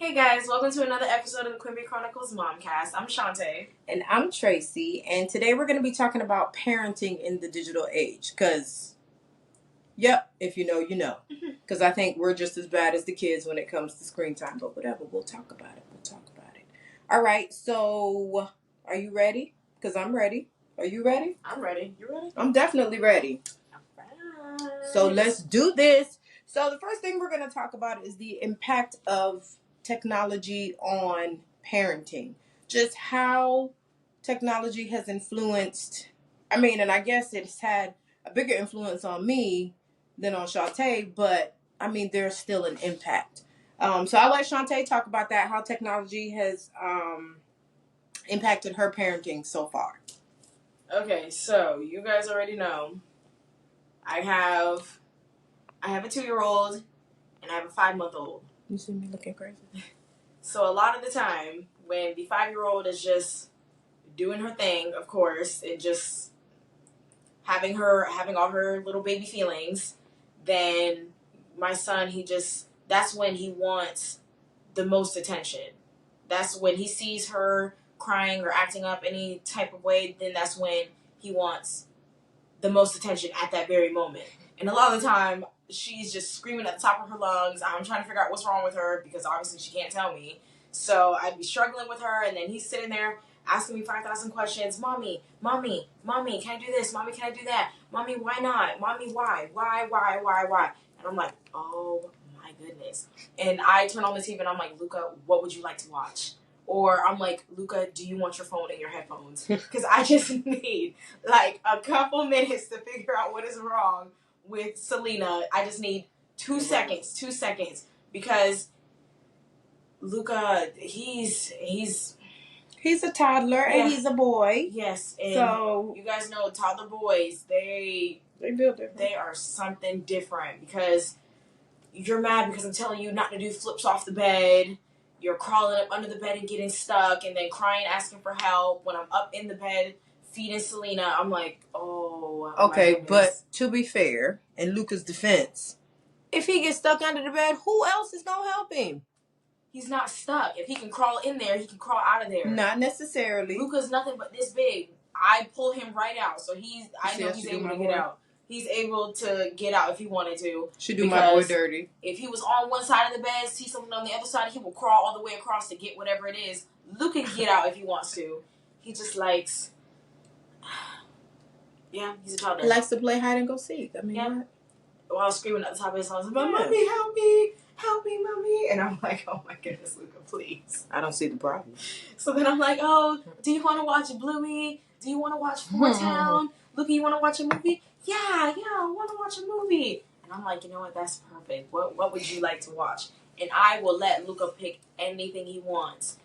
Hey guys, welcome to another episode of the Quimby Chronicles Momcast. I'm Chanté. And I'm Tracy, and today we're going to be talking about parenting in the digital age. Because, yep, if you know, you know. Because I think we're just as bad as the kids when it comes to screen time. But whatever, we'll talk about it. All right, so are you ready? Because I'm ready. Are you ready? I'm ready. You ready? I'm definitely ready. Alright. So let's do this. So the first thing we're going to talk about is the impact of technology on parenting. Just how technology has influenced, and I guess it's had a bigger influence on me than on Chanté, but there's still an impact. So I'll let Chanté talk about that, how technology has impacted her parenting so far. Okay, so you guys already know I have a 2-year-old and I have a 5-month-old. You see me looking crazy? So a lot of the time when the 5-year-old is just doing her thing, of course, and just having all her little baby feelings, then my son, that's when he wants the most attention. That's when he sees her crying or acting up any type of way, then that's when he wants the most attention at that very moment. And a lot of the time, she's just screaming at the top of her lungs. I'm trying to figure out what's wrong with her because obviously she can't tell me. So I'd be struggling with her, and then he's sitting there asking me 5,000 questions. Mommy, can I do this? Mommy, can I do that? Mommy, why not? Mommy, why? Why? And I'm like, oh my goodness. And I turn on the TV and I'm like, Luca, what would you like to watch? Or I'm like, Luca, do you want your phone in your headphones? Because I just need like a couple minutes to figure out what is wrong with Selena. I just need 2 seconds, because Luca, he's a toddler and he's a boy. Yes, and so you guys know toddler boys, they build different. They are something different because you're mad because I'm telling you not to do flips off the bed. You're crawling up under the bed and getting stuck and then crying, asking for help. When I'm up in the bed feeding Selena, I'm like, oh. Okay, but to be fair, in Luca's defense, if he gets stuck under the bed, who else is going to help him? He's not stuck. If he can crawl in there, he can crawl out of there. Not necessarily. Luca's nothing but this big. I pull him right out, so I know he's able to get out. He's able to get out if he wanted to. Should do my boy dirty. If he was on one side of the bed, see something on the other side, he will crawl all the way across to get whatever it is. Luca can get out if he wants to. He just likes... Yeah, he's a toddler. He likes to play hide and go seek. Yeah. While screaming at the top of his lungs, Mommy, help me, Mommy. And I'm like, oh my goodness, Luca, please. I don't see the problem. So then I'm like, oh, do you want to watch Bluey? Do you want to watch Four Town? Luca, you want to watch a movie? Yeah, I want to watch a movie. And I'm like, you know what? That's perfect. What would you like to watch? And I will let Luca pick anything he wants.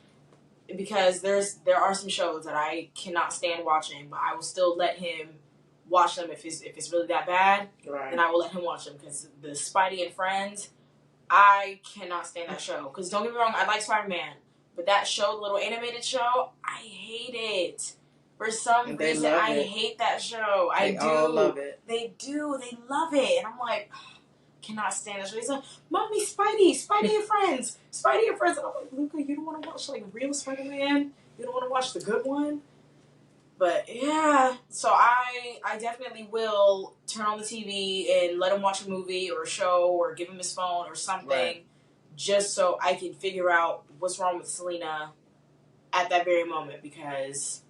Because there are some shows that I cannot stand watching, but I will still let him watch them if it's really that bad. Right. Then I will let him watch them. Because the Spidey and Friends, I cannot stand that show. Because don't get me wrong, I like Spider-Man. But that show, the little animated show, I hate it. For some reason, I hate that show. They all love it. They do. They love it. And I'm like, cannot stand that show. He's like, Mommy, Spidey and Friends. Spidey and Friends. And I'm like, Luca, you don't want to watch like real Spider-Man? You don't want to watch the good one? But yeah, so I definitely will turn on the TV and let him watch a movie or a show or give him his phone or something, right, just so I can figure out what's wrong with Selena at that very moment, because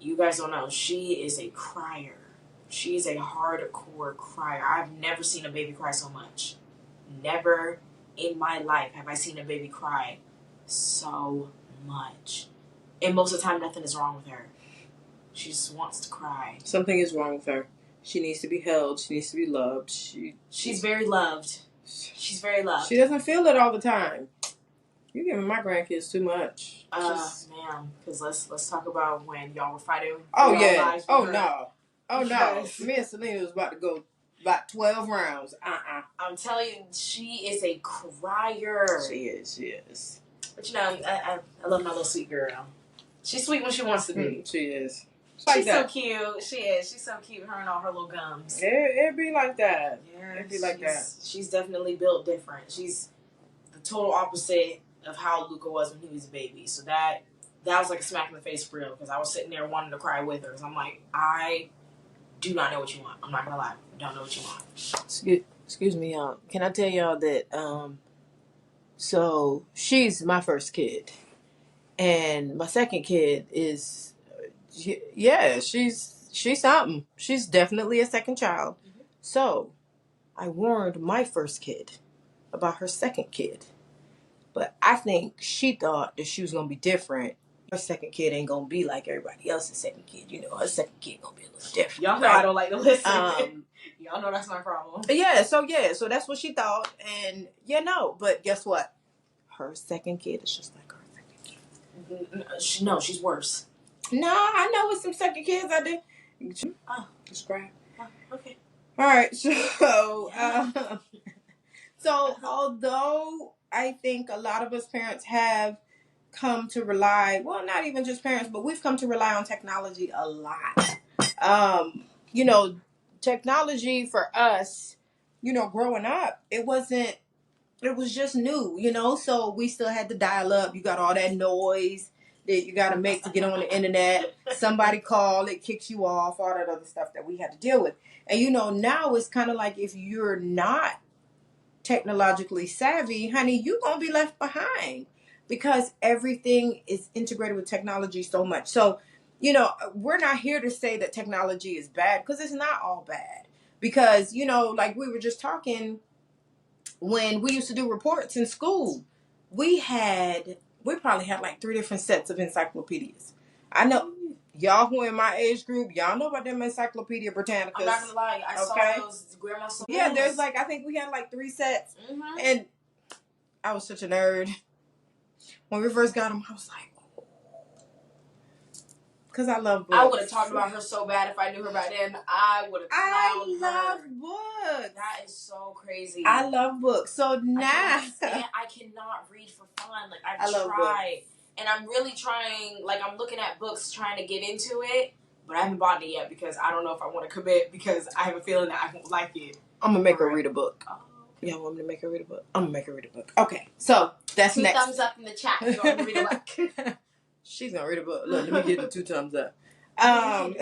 you guys don't know, she is a crier. She's a hardcore crier. I've never seen a baby cry so much. Never in my life have I seen a baby cry so much. And most of the time, nothing is wrong with her. She just wants to cry. Something is wrong with her. She needs to be held. She needs to be loved. She's very loved. She's very loved. She doesn't feel it all the time. You're giving my grandkids too much. Man, because let's talk about when y'all were fighting. Oh yeah. Oh no. Me and Selena was about to go about 12 rounds. I'm telling you, she is a crier. She is. But you know, I love my little sweet girl. She's sweet when she wants to be. She is. She's so cute. She is. She's so cute. Her and all her little gums. It'd be like that. Yeah, it'd be like that. She's definitely built different. She's the total opposite of how Luca was when he was a baby. So that was like a smack in the face for real, because I was sitting there wanting to cry with her. Because I'm like, I do not know what you want. I'm not gonna lie, I don't know what you want. Excuse me, y'all. Can I tell y'all that? So she's my first kid, and my second kid is, yeah, she's something. She's definitely a second child. Mm-hmm. So I warned my first kid about her second kid, but I think she thought that she was gonna be different. Her second kid ain't gonna be like everybody else's second kid. You know, her second kid gonna be a little different. Y'all know, right? I don't like to listen. Y'all know that's my problem. So that's what she thought, and but guess what? Her second kid is just like her second kid. No, she's worse. No, I know with some second kids I did. Oh, describe. Oh, okay. All right, so although I think a lot of us parents have come to rely, well, not even just parents, but we've come to rely on technology a lot. Technology for us, growing up, it was just new, so we still had to dial up. You got all that noise that you got to make to get on the internet. Somebody call, it kicks you off, all that other stuff that we had to deal with. And, now it's kind of like if you're not technologically savvy, honey, you're going to be left behind because everything is integrated with technology so much. So, we're not here to say that technology is bad, because it's not all bad. Because, like we were just talking, when we used to do reports in school, we probably had like 3 different sets of encyclopedias. I know y'all who in my age group, y'all know about them Encyclopedia Britannicas. I'm not gonna lie, I saw those grandma. Yeah, there's I think we had like 3 sets, and I was such a nerd. When we first got them, I was like, because I love books. I would have talked about her so bad if I knew her back then. I would have clowned her. I love books. That is so crazy. I love books. So now I cannot read for fun. Like I tried, and I'm really trying. Like I'm looking at books, trying to get into it, but I haven't bought it yet because I don't know if I want to commit, because I have a feeling that I won't like it. I'm gonna make her read a book. Oh. Y'all want me to make her read a book? I'm gonna make her read a book. Okay, so that's 2 next. thumbs up in the chat if you want me to read a book. She's gonna read a book. Look, let me get the 2 thumbs up. No,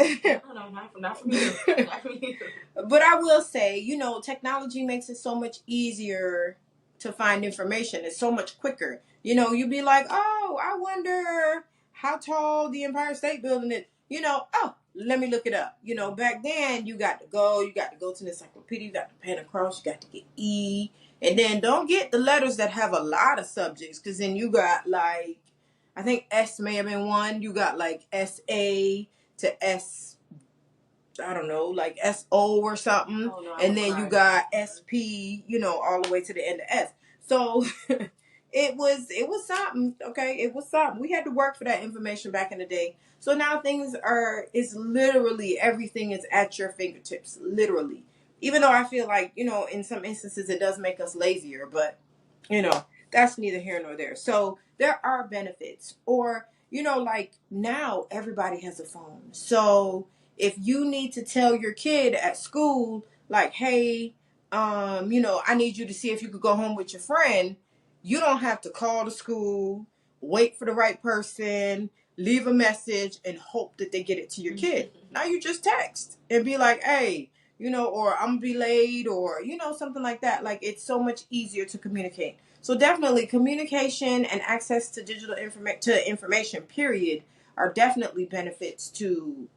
not from you. Not from you. But I will say, technology makes it so much easier to find information. It's so much quicker. You'd be like, oh, I wonder how tall the Empire State Building is. Oh, let me look it up. Back then you got to go to the encyclopedia, you got to pen across, you got to get E. And then don't get the letters that have a lot of subjects, because then you got like, I think S may have been one. You got like SA to S, I don't know, like SO or something. Oh, no, and then you got SP, all the way to the end of S. So it was something, okay? It was something. We had to work for that information back in the day. So now it's literally, everything is at your fingertips, literally. Even though I feel like, in some instances it does make us lazier, but, that's neither here nor there. So there are benefits. Or, like now everybody has a phone. So if you need to tell your kid at school, like, hey, I need you to see if you could go home with your friend, you don't have to call the school, wait for the right person, leave a message, and hope that they get it to your kid. Now you just text and be like, hey, or I'm gonna be late, or, something like that. Like, it's so much easier to communicate. So definitely communication and access to digital information, period, are definitely benefits to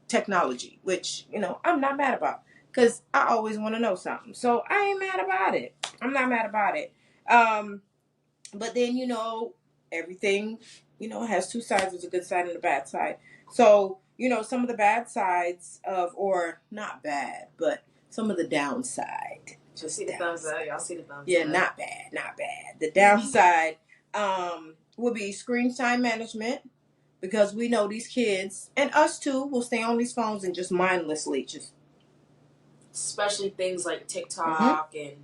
technology, which, I'm not mad about, because I always want to know something. So I ain't mad about it. I'm not mad about it. But then, everything, has 2 sides. There's a good side and a bad side. So, some of the bad sides or not bad, but some of the downside. Just see the thumbs up. Y'all see the thumbs up. Yeah, not bad. The downside will be screen time management, because we know these kids, and us too, will stay on these phones and just mindlessly especially things like TikTok and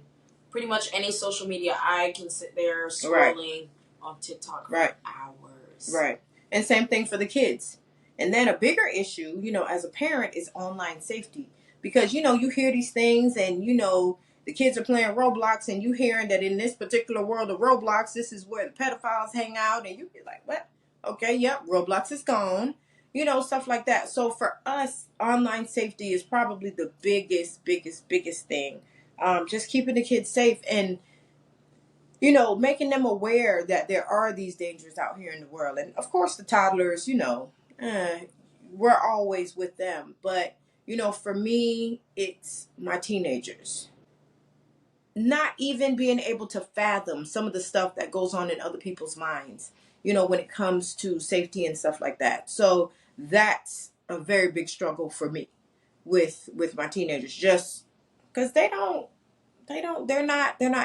pretty much any social media. I can sit there scrolling on TikTok for hours. Right. And same thing for the kids. And then a bigger issue, as a parent, is online safety. Because, you hear these things, and, the kids are playing Roblox and you hearing that in this particular world of Roblox, this is where the pedophiles hang out, and you be like, what? Okay, yep, Roblox is gone. Stuff like that. So for us, online safety is probably the biggest thing. Just keeping the kids safe and, making them aware that there are these dangers out here in the world. And of course, the toddlers, we're always with them. But, for me, it's my teenagers. Not even being able to fathom some of the stuff that goes on in other people's minds, when it comes to safety and stuff like that. So that's a very big struggle for me with my teenagers, just because they're not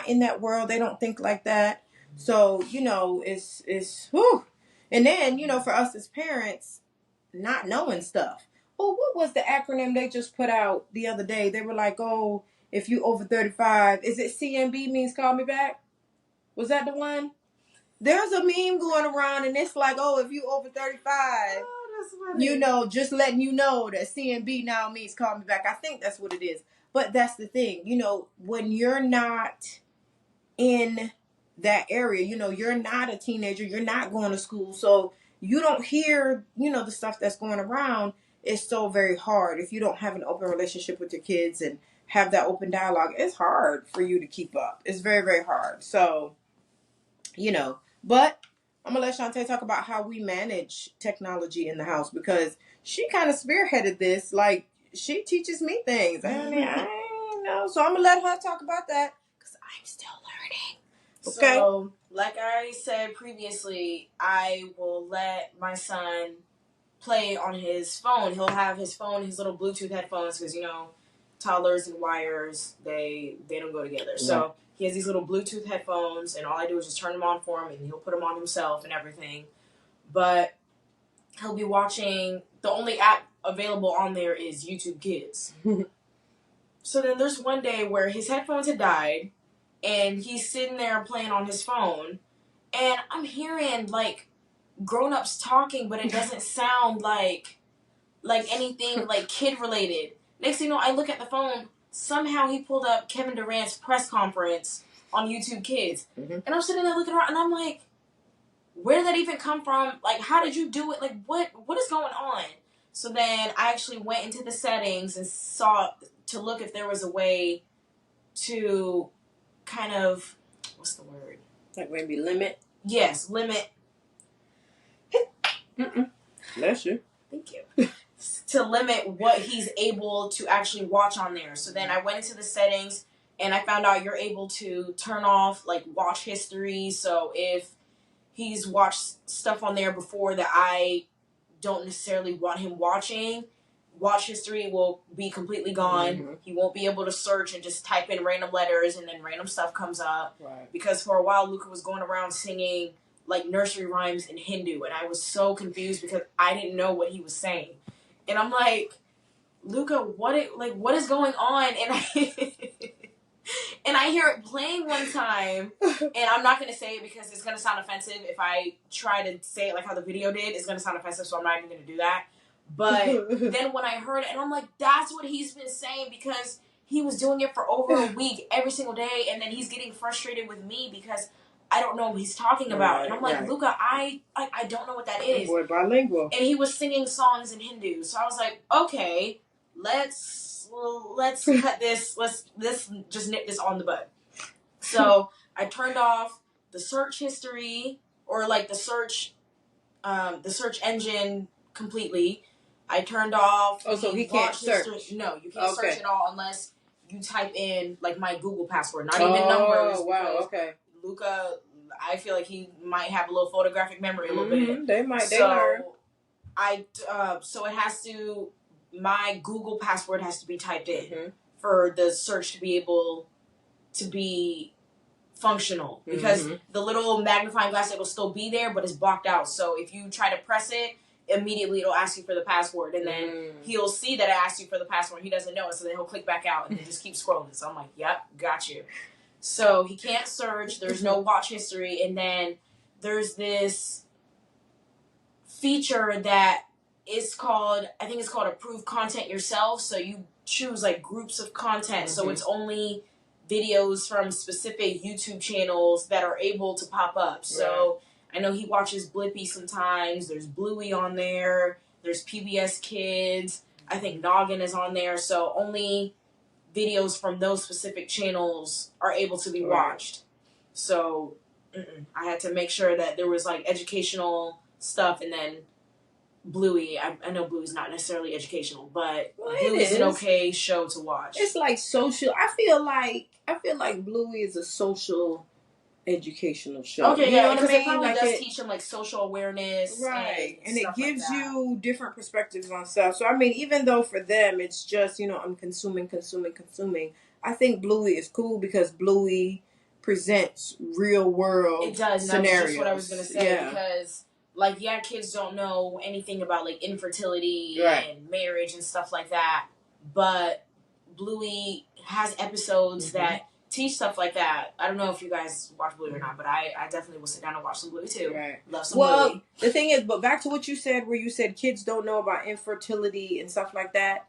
in that world. They don't think like that. So, it's whew. And then, for us as parents, not knowing stuff. Oh, what was the acronym they just put out the other day? They were like, oh, if you over 35, is it CMB means call me back? Was that the one? There's a meme going around and it's like, oh, if you over 35, that's funny. Just letting you know that CMB now means call me back. I think that's what it is. But that's the thing, when you're not in that area, you're not a teenager, you're not going to school, so you don't hear, the stuff that's going around. It's so very hard. If you don't have an open relationship with your kids and have that open dialogue, it's hard for you to keep up. It's very, very hard. So, but I'm going to let Chanté talk about how we manage technology in the house, because she kind of spearheaded this. Like, she teaches me things. I mean, I know. So I'm going to let her talk about that, because I'm still learning. Okay. So, like I said previously, I will let my son play on his phone. He'll have his phone, his little Bluetooth headphones, because, toddlers and wires, they don't go together. Right. So he has these little Bluetooth headphones, and all I do is just turn them on for him, and he'll put them on himself and everything. But he'll be watching, the only app available on there is YouTube Kids. So then there's one day where his headphones had died, and he's sitting there playing on his phone, and I'm hearing, like, grown-ups talking, but it doesn't sound like anything, like, kid-related. Next thing you know, I look at the phone, somehow he pulled up Kevin Durant's press conference on YouTube Kids. Mm-hmm. And I'm sitting there looking around, and I'm like, where did that even come from? Like, how did you do it? Like, what is going on? So then I actually went into the settings and saw to look if there was a way to kind of, what's the word? Like maybe limit? Yes, limit. Bless you. Thank you. To limit what he's able to actually watch on there. So then I went into the settings and I found out you're able to turn off like watch history. So if he's watched stuff on there before that I don't necessarily want him watching, watch history will be completely gone. Mm-hmm. He won't be able to search and just type in random letters and then random stuff comes up. Right. Because for a while Luca was going around singing like nursery rhymes in Hindu, and I was so confused because I didn't know what he was saying. And I'm like, Luca, what is going on? And I hear it playing one time, and I'm not going to say it because it's going to sound offensive. If I try to say it like how the video did, it's going to sound offensive, so I'm not even going to do that. But then when I heard it, and I'm like, that's what he's been saying, because he was doing it for over a week every single day, and then he's getting frustrated with me because I don't know what he's talking about. Right, and I'm like, right. Luca, I don't know what that is. Boy, bilingual. And he was singing songs in Hindu. So I was like, okay, let's cut this. Let's just nip this on the bud. So I turned off the search history, or like the search engine completely. I turned off. Oh, so he can't search. History. No, you can't search at all unless you type in like my Google password, not even numbers. Oh, wow, okay. Luca, I feel like he might have a little photographic memory a little bit. They might. They learn. So it has to. My Google password has to be typed in for the search to be able to be functional, because the little magnifying glass, it will still be there, but it's blocked out. So if you try to press it, immediately it'll ask you for the password, and then he'll see that it asks you for the password. He doesn't know it, so then he'll click back out and then just keep scrolling. So I'm like, yep, got you. So he can't search. There's no watch history, and then there's this feature that is called, I think it's called approve content yourself. So you choose like groups of content. So it's only videos from specific YouTube channels that are able to pop up. So I know he watches Blippi sometimes. There's Bluey on there. There's PBS Kids. I think Noggin is on there. So only videos from those specific channels are able to be watched. So I had to make sure that there was like educational stuff, and then Bluey. I know Bluey's not necessarily educational, but Bluey's an okay show to watch. It's like social. I feel like Bluey is a social educational show. Okay, you know what I mean? It probably like does teach them like social awareness, and it gives you different perspectives on stuff. So I mean, even though for them it's just I'm consuming. I think Bluey is cool because Bluey presents real world scenarios. That was just what I was gonna say because kids don't know anything about like infertility and marriage and stuff like that, but Bluey has episodes that teach stuff like that. I don't know if you guys watch Bluey or not, but I definitely will sit down and watch some Bluey too. Right. Love some Bluey. The thing is, but back to what you said, where you said kids don't know about infertility and stuff like that.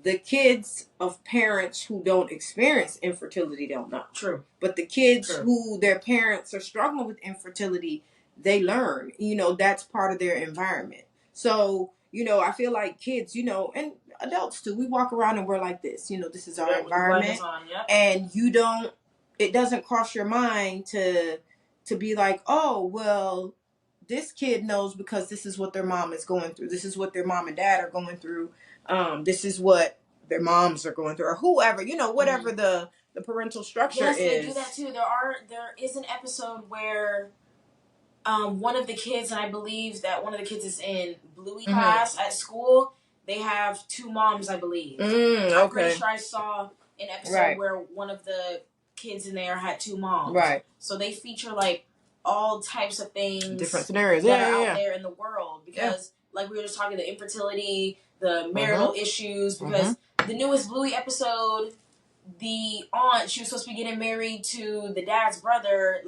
The kids of parents who don't experience infertility don't know. True. But the kids who their parents are struggling with infertility, they learn. That's part of their environment. So, I feel like kids, and adults too, we walk around and we're like this. This is our environment. And it doesn't cross your mind to be like, oh, well, this kid knows because this is what their mom is going through. This is what their mom and dad are going through. This is what their moms are going through, or whoever, whatever the parental structure is. Yes, they do that too. There is an episode where one of the kids, and I believe that one of the kids is in Bluey class at school, they have two moms, I believe. I'm pretty sure I saw an episode where one of the kids in there had two moms. Right. So they feature like all types of things, different scenarios that are out there in the world, because like we were just talking, the infertility, the marital issues, because the newest Bluey episode, the aunt, she was supposed to be getting married to the dad's brother,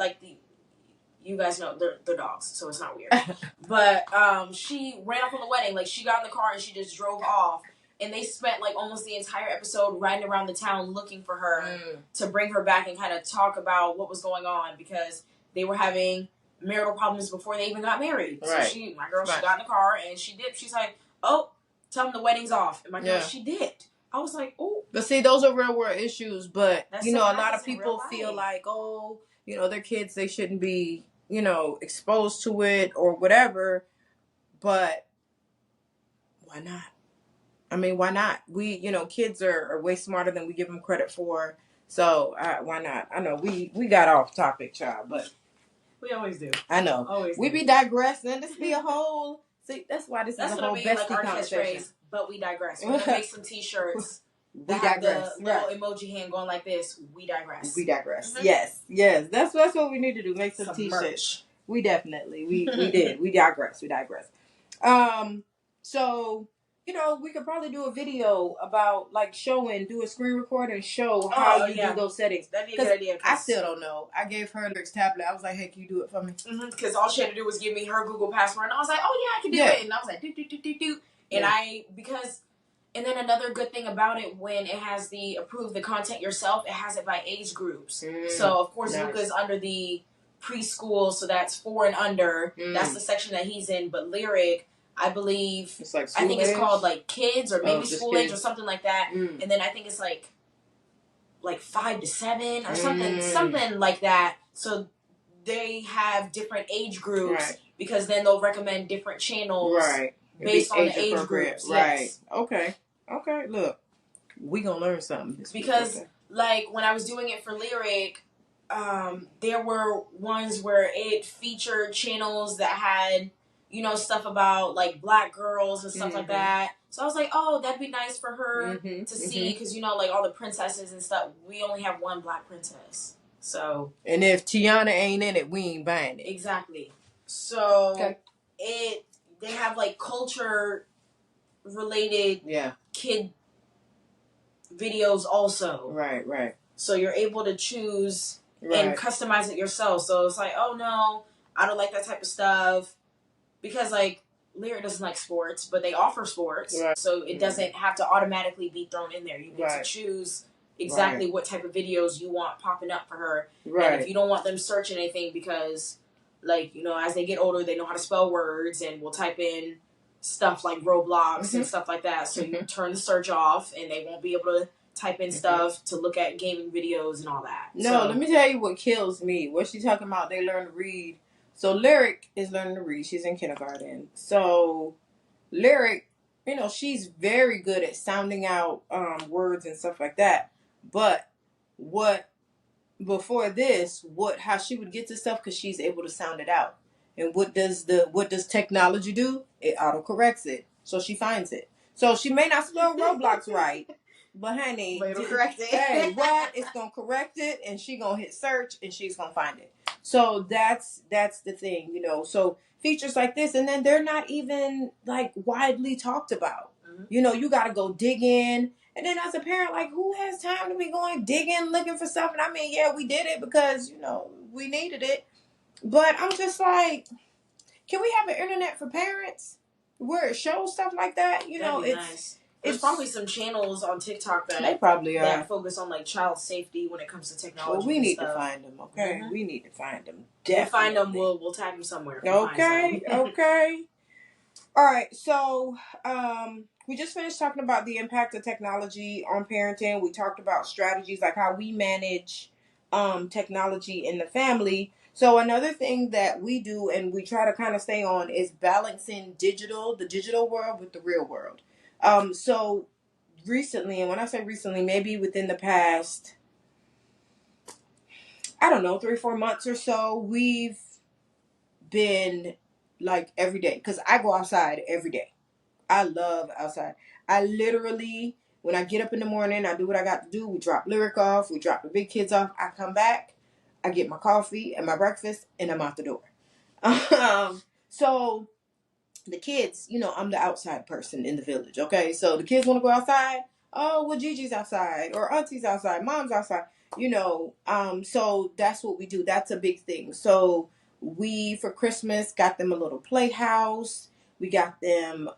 you guys know they're dogs, so it's not weird. But she ran off on the wedding. Like, she got in the car and she just drove off. And they spent like almost the entire episode riding around the town looking for her to bring her back and kind of talk about what was going on, because they were having marital problems before they even got married. Right. So she got in the car and she dipped. She's like, oh, tell them the wedding's off. And my girl, she did. I was like, oh. But see, those are real world issues. But, a lot of people feel like, oh, their kids, they shouldn't be, exposed to it or whatever. But why not? I mean, why not? We, kids are way smarter than we give them credit for. So why not? I know we got off topic, child, but we always do. I know. Always we do. be digressing. This be a whole. See, that's why this is a whole bestie like our conversation. Catchphrase, but we digress. We're gonna make some T-shirts. We digress. The little emoji hand going like this. We digress. We digress. Yes. That's what we need to do. Make some T-shirts. Merch. We definitely we did. We digress. So. We could probably do a video about like do a screen record and show how you do those settings. That'd be a good idea. I still don't know. I gave her Lyric's tablet. I was like, hey, can you do it for me? Because all she had to do was give me her Google password. And I was like, oh yeah, I can do it. And I was like, do. And then another good thing about it, when it has the approve the content yourself, it has it by age groups. So of course Luca's under the preschool, so that's 4 and under. That's the section that he's in. But Lyric, I believe, it's like I think age? it's called like kids or maybe school kids. age or something like that. And then I think it's like 5 to 7 or something like that. So they have different age groups because then they'll recommend different channels based on the age groups. Right. Yes. Okay. Look, we gonna learn something. Because like when I was doing it for Lyric, there were ones where it featured channels that had stuff about like black girls and stuff like that. So I was like, oh, that'd be nice for her to see, because like all the princesses and stuff, we only have one black princess. So, and if Tiana ain't in it, we ain't buying it. Exactly. So they have like culture related kid videos also. Right. So you're able to choose and customize it yourself. So it's like, oh no, I don't like that type of stuff. Because, like, Lyric doesn't like sports, but they offer sports. Right. So it doesn't have to automatically be thrown in there. You get to choose exactly what type of videos you want popping up for her. Right. And if you don't want them searching anything because, like, you know, as they get older, they know how to spell words and will type in stuff like Roblox and stuff like that. So you turn the search off and they won't be able to type in stuff to look at gaming videos and all that. No, let me tell you what kills me. What she talking about, they learn to read. So Lyric is learning to read. She's in kindergarten. So Lyric, you know, she's very good at sounding out words and stuff like that. But what before this, how she would get to stuff because she's able to sound it out. And what does technology do? It autocorrects it. So she finds it. So she may not spell Roblox right, but honey, it'll correct it. Hey, what? It's gonna correct it, and she gonna hit search, and she's gonna find it. So that's the thing, you know. So features like this, and then they're not even like widely talked about. You know, you got to go dig in. And then as a parent, like, who has time to be going digging, looking for stuff? And I mean, yeah, we did it because, you know, we needed it. But I'm just like, can we have an internet for parents where it shows stuff like that? You know, it's nice. There's probably some channels on TikTok that they probably are that focus on like child safety when it comes to technology. Well, we need to find them, okay? We need to find them. Definitely. We'll find them. We'll tag them somewhere. Okay, okay. All right, so we just finished talking about the impact of technology on parenting. We talked about strategies like how we manage technology in the family. So another thing that we do and we try to kind of stay on is balancing the digital world with the real world. So recently, and when I say recently, maybe within the past, I don't know, 3 or 4 months or so, we've been like every day, because I go outside every day. I love outside. I literally, when I get up in the morning, I do what I got to do. We drop Lyric off. We drop the big kids off. I come back. I get my coffee and my breakfast, and I'm out the door. So the kids, you know, I'm the outside person in the village, okay? So the kids want to go outside. Oh, well, Gigi's outside, or Auntie's outside, Mom's outside, you know. So that's what we do. That's a big thing. So we, for Christmas, got them a little playhouse. We got them,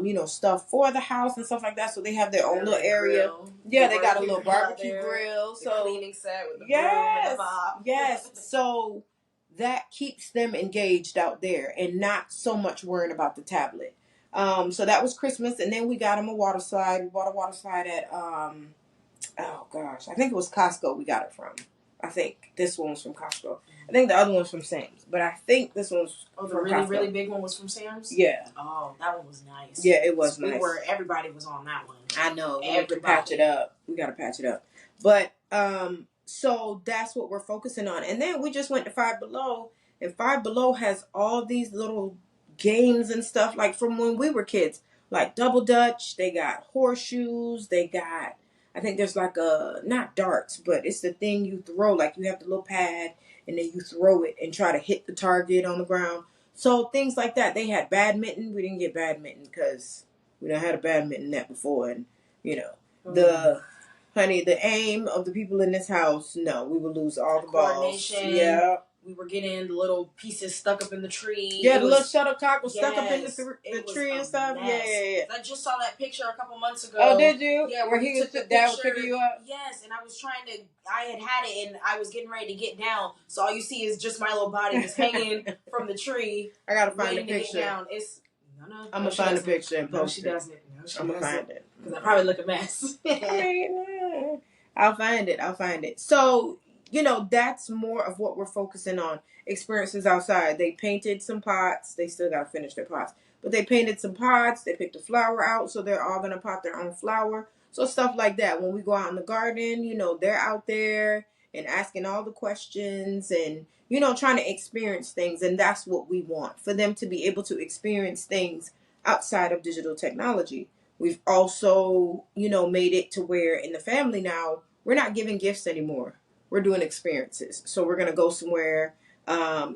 you know, stuff for the house and stuff like that. So they have their own little area. Grill. Yeah, they got a little barbecue grill. So cleaning set with the broom and the mop. Yes. So that keeps them engaged out there and not so much worrying about the tablet. So that was Christmas, and then we got them a water slide. We bought a water slide at oh gosh, I think it was Costco we got it from. I think this one was from Costco. I think the other one's from Sam's, but I think this one was the from really Costco. really big one was from Sam's. Yeah. Oh, that one was nice. Yeah, it was nice. Everybody was on that one. I know. We have to patch it up. We got to patch it up. But so that's what we're focusing on, and then we just went to Five Below, and Five Below has all these little games and stuff like from when we were kids, like Double Dutch. They got horseshoes. They got, I think there's like not darts, but it's the thing you throw. Like you have the little pad, and then you throw it and try to hit the target on the ground. So things like that. They had badminton. We didn't get badminton because we done had a badminton net before, and you know the aim of the people in this house. No, we would lose all the balls. Yeah. We were getting the little pieces stuck up in the tree. Yeah, the little shuttlecock was stuck up in the tree and stuff. Yeah. I just saw that picture a couple months ago. Oh, did you? Yeah, where he was picking you up? Yes, and I was I had it, and I was getting ready to get down, so all you see is just my little body just hanging from the tree. I gotta find the picture. I'm gonna find the picture and post it. No, she doesn't. I'm gonna find it. Because I probably look a mess. I'll find it. So, you know, that's more of what we're focusing on. Experiences outside. They painted some pots. They still got to finish their pots. But they painted some pots. They picked a flower out. So they're all going to pot their own flower. So stuff like that. When we go out in the garden, you know, they're out there and asking all the questions and, you know, trying to experience things. And that's what we want. For them to be able to experience things outside of digital technology. We've also, you know, made it to where in the family now, we're not giving gifts anymore. We're doing experiences. So we're going to go somewhere,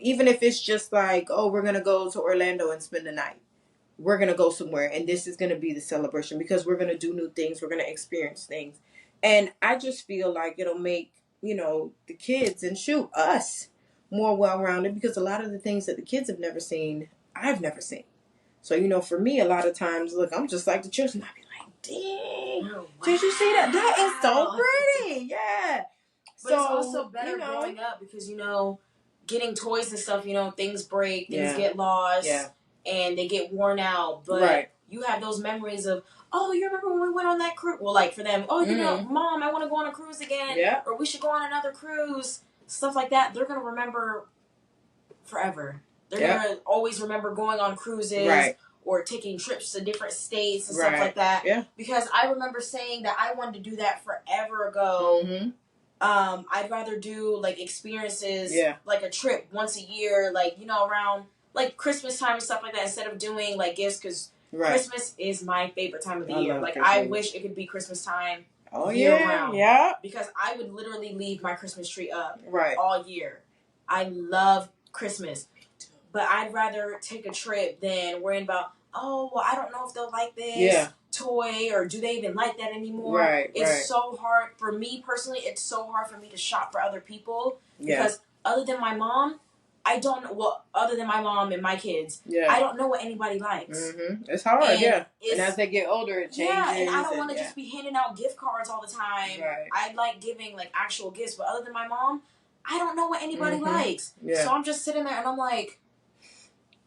even if it's just like, oh, we're going to go to Orlando and spend the night. We're going to go somewhere, and this is going to be the celebration because we're going to do new things. We're going to experience things. And I just feel like it'll make, you know, the kids and us more well-rounded because a lot of the things that the kids have never seen, I've never seen. So, you know, for me, a lot of times, look, I'm just like the children. I be like, Dang. Oh, wow. Did you see that? That is so pretty. Yeah. But it's also better growing up because, getting toys and stuff, things break, things get lost, and they get worn out. But you have those memories of, oh, you remember when we went on that cruise? Well, like for them, oh, Mom, I want to go on a cruise again. Yeah. Or we should go on another cruise. Stuff like that. They're going to remember forever. They're going to always remember going on cruises. Right. Or taking trips to different states and stuff like that. Yeah. Because I remember saying that I wanted to do that forever ago. Mm-hmm. I'd rather do like experiences, like a trip once a year, like, around like Christmas time and stuff like that, instead of doing like gifts, because Christmas is my favorite time of the year. Like Christmas. I wish it could be Christmas time year round. Yeah. Because I would literally leave my Christmas tree up all year. I love Christmas. But I'd rather take a trip than worrying about, oh, well, I don't know if they'll like this toy, or do they even like that anymore? Right. It's so hard for me personally. It's so hard for me to shop for other people because other than my mom, I don't know. Well, other than my mom and my kids, I don't know what anybody likes. Mm-hmm. It's hard, and as they get older, it changes. Yeah, and I don't want to just be handing out gift cards all the time. Right. I like giving like actual gifts, but other than my mom, I don't know what anybody likes. Yeah. So I'm just sitting there and I'm like,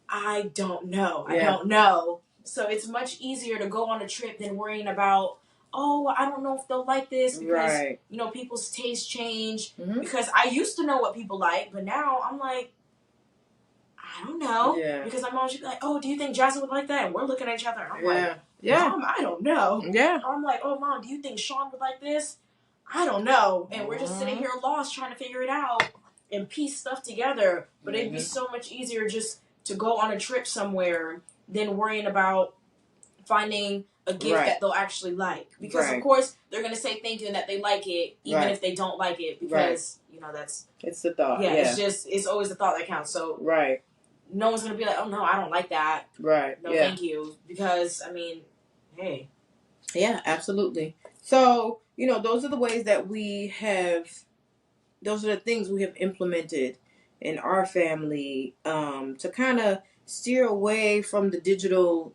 I don't know. I don't know. So it's much easier to go on a trip than worrying about, oh, I don't know if they'll like this because, people's tastes change. Mm-hmm. Because I used to know what people like, but now I'm like, I don't know. Yeah. Because my mom should be like, oh, do you think Jasmine would like that? And we're looking at each other and I'm like, Mom, I don't know. Yeah. Or I'm like, oh, Mom, do you think Sean would like this? I don't know. And we're just sitting here lost trying to figure it out and piece stuff together. But it'd be so much easier just to go on a trip somewhere than worrying about finding a gift that they'll actually like. Because, of course, they're going to say thank you and that they like it, even if they don't like it. Because, that's... It's the thought. Yeah, it's always the thought that counts. So, no one's going to be like, oh, no, I don't like that. Right. No, thank you. Because, hey. Yeah, absolutely. So, those are the ways that we have... Those are the things we have implemented in our family to kind of steer away from the digital,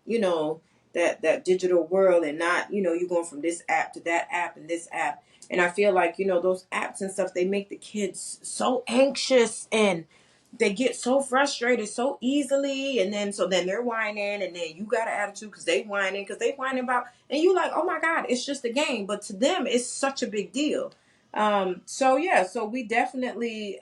that digital world, and not, you're going from this app to that app and this app. And I feel like, those apps and stuff, they make the kids so anxious and they get so frustrated so easily. And then they're whining, and then you got an attitude because they whining about, and you like, oh my God, it's just a game. But to them, it's such a big deal. So we definitely,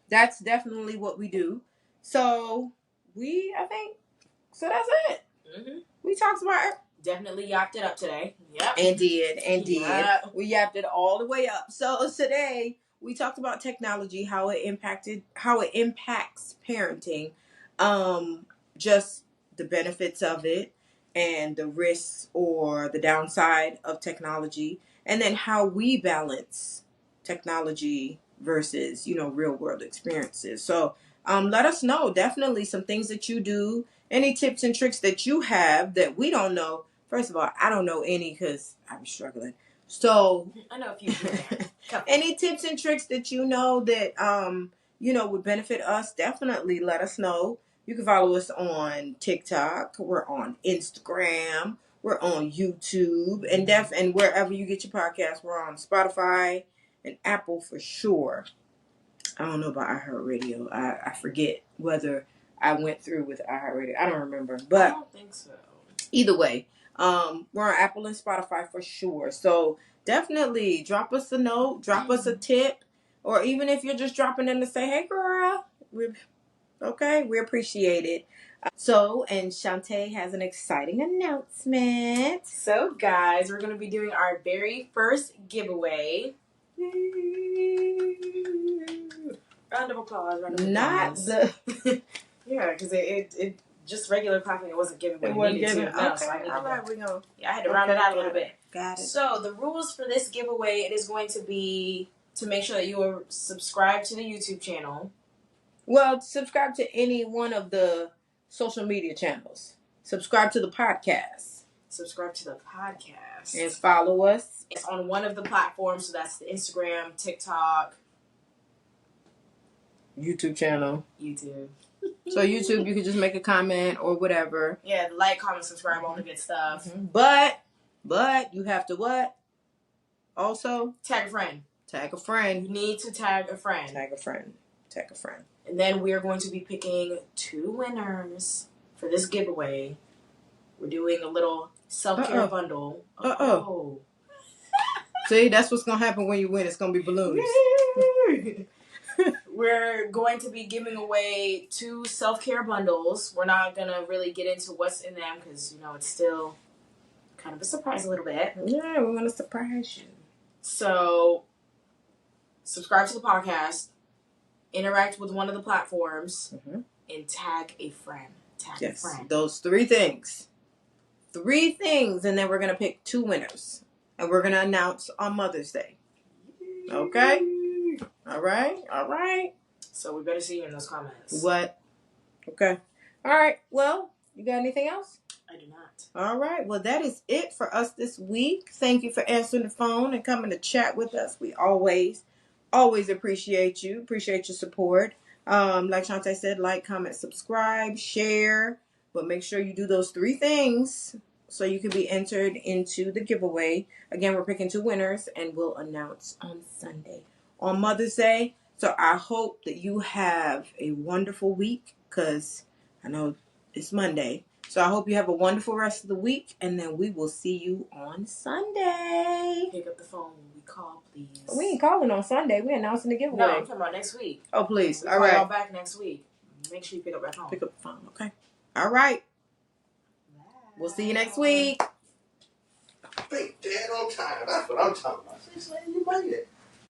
that's definitely what we do. So that's it. Mm-hmm. We talked about it. Definitely yapped it up today. Yep. And did. Yep. We yapped it all the way up. So today we talked about technology, how it impacts parenting, just the benefits of it and the risks or the downside of technology, and then how we balance technology versus, real world experiences. So let us know, definitely, some things that you do, any tips and tricks that you have that we don't know. First of all, I don't know any because I'm struggling. So I know a few. Any tips and tricks that that would benefit us, definitely let us know. You can follow us on TikTok. We're on Instagram. We're on YouTube, and wherever you get your podcasts. We're on Spotify and Apple for sure. I don't know about iHeartRadio. I forget whether I went through with iHeartRadio. I don't remember, but I don't think so. Either way, we're on Apple and Spotify for sure. So definitely drop us a note, drop us a tip, or even if you're just dropping in to say, "Hey, girl," we appreciate it. And Chanté has an exciting announcement. So, guys, we're going to be doing our very first giveaway. Round of applause. Yeah, because it just regular clapping. It wasn't giving what it needed to. No, so I needed I had to round it out a little bit. Got it. So the rules for this giveaway, it is going to be to make sure that you are subscribed to the YouTube channel. Well, subscribe to any one of the social media channels. Subscribe to the podcast. And follow us. It's on one of the platforms, so that's the Instagram, TikTok, YouTube channel. YouTube. So YouTube, you can just make a comment or whatever. Yeah, like, comment, subscribe, all the good stuff. Mm-hmm. But But you have to what? Also Tag a friend. tag a friend. You need to tag a friend. Tag a friend. Tag a friend. And then we are going to be picking 2 winners for this giveaway. We're doing a little self-care bundle. Uh-oh. See, that's what's going to happen when you win. It's going to be balloons. We're going to be giving away 2 self-care bundles. We're not going to really get into what's in them because, you know, it's still kind of a surprise a little bit. Yeah, we want to surprise you. So, subscribe to the podcast, interact with one of the platforms, and tag a friend. Tag a friend. Those 3 things. 3 things, and then we're going to pick 2 winners. And we're going to announce on Mother's Day. Okay? All right. So we better see you in those comments. What? Okay. All right. Well, you got anything else? I do not. All right. Well, that is it for us this week. Thank you for answering the phone and coming to chat with us. We always appreciate you. Appreciate your support. Like Chanté said, like, comment, subscribe, share. But make sure you do those 3 things so you can be entered into the giveaway. Again, we're picking 2 winners, and we'll announce on Sunday, on Mother's Day. So I hope that you have a wonderful week, because I know it's Monday. So I hope you have a wonderful rest of the week, and then we will see you on Sunday. Pick up the phone when we call, please. We ain't calling on Sunday. We're announcing the giveaway. No, I'm talking about next week. Oh, please. All right. Y'all back next week. Make sure you pick up that phone. Pick up the phone, okay? All right. Bye. We'll see you next week. Dead on time. That's what I'm talking about. See, you made it.